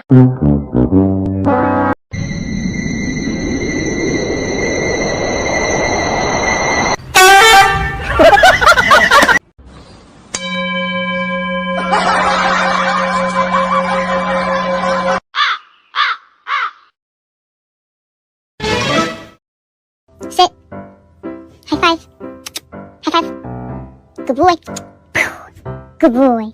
Sit. High five. High five. Good boy. Good boy.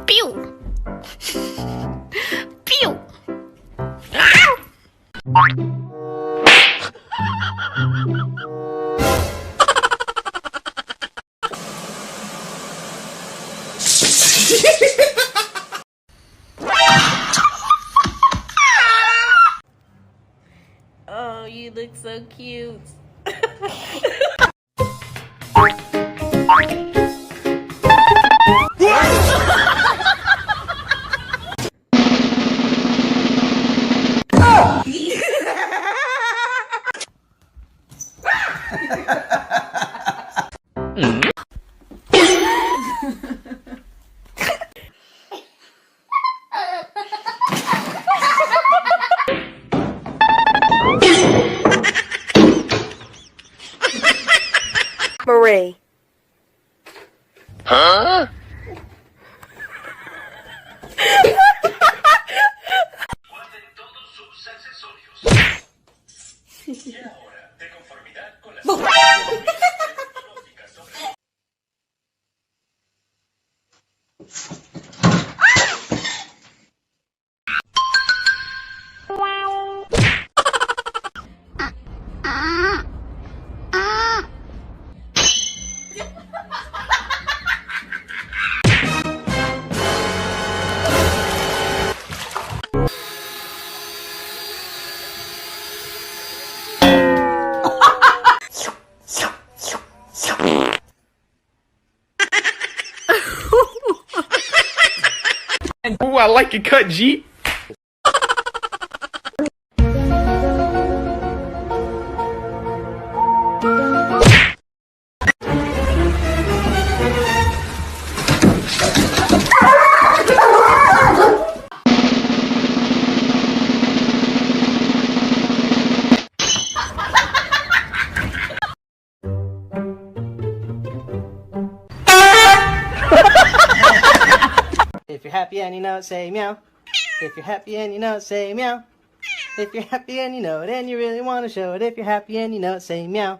Pew! Pew! Oh, you look so cute. Marie. Huh? Ooh, I like your cut, G. If you're happy and you know it, say meow. If you're happy and you know it, say meow. If you're happy and you know it and you really want to show it, if you're happy and you know it, say meow.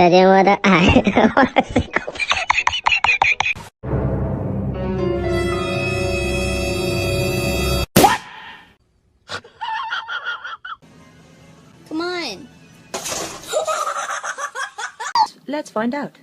Jadi mo da ay. Come on. Let's find out.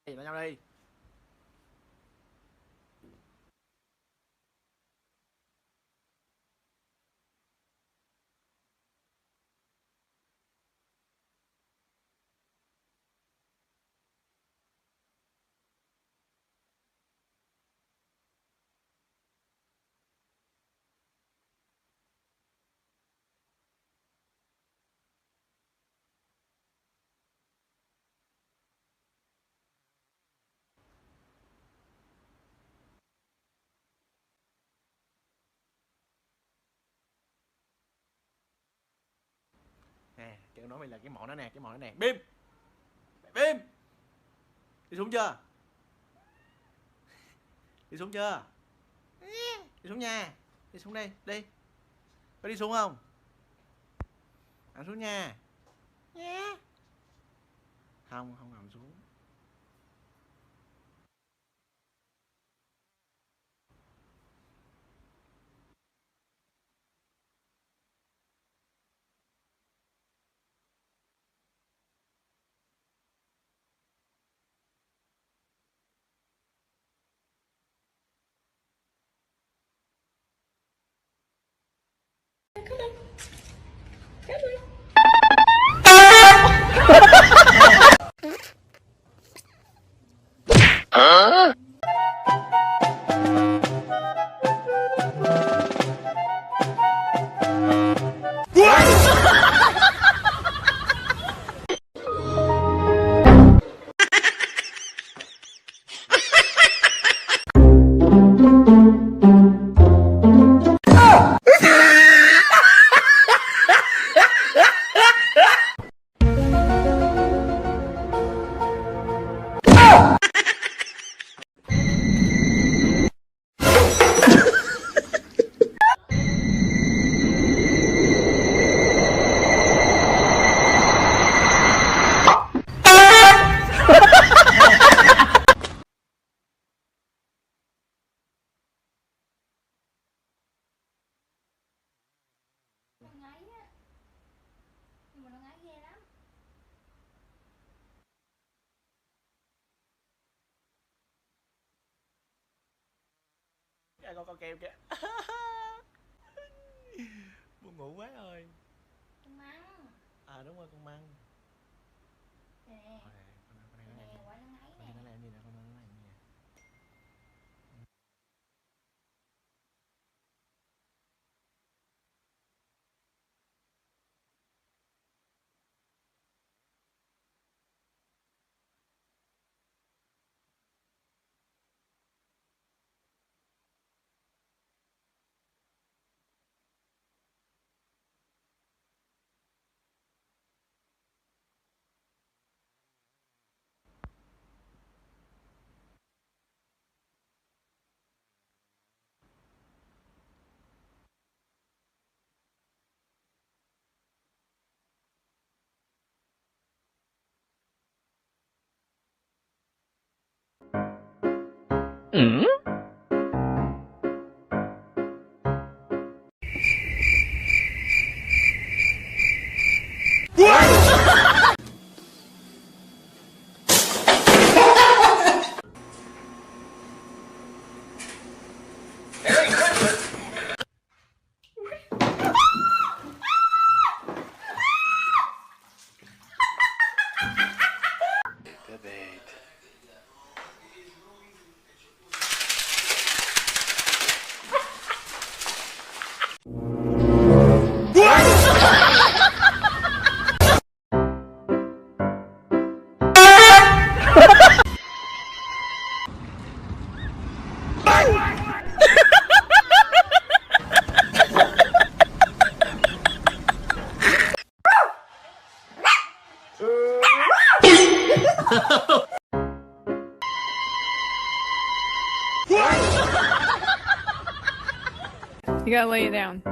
Vào nhau đây. Nè, Trần nói mày là cái mỏ nó nè, cái mỏ nó nè. Bim. Bim. Đi xuống chưa? Đi xuống chưa? Đi xuống nha. Đi xuống đây, đi. Có đi xuống không? Ăn xuống nha. Không, không làm xuống. Con kèo kìa. Buồn ngủ quá rồi. Con măng. À đúng rồi, con măng. Nè. Con đang Nè, quả nó ấy Con nè. đang làm gì nè, con đang làm gì nè. Mm? You gotta lay it down.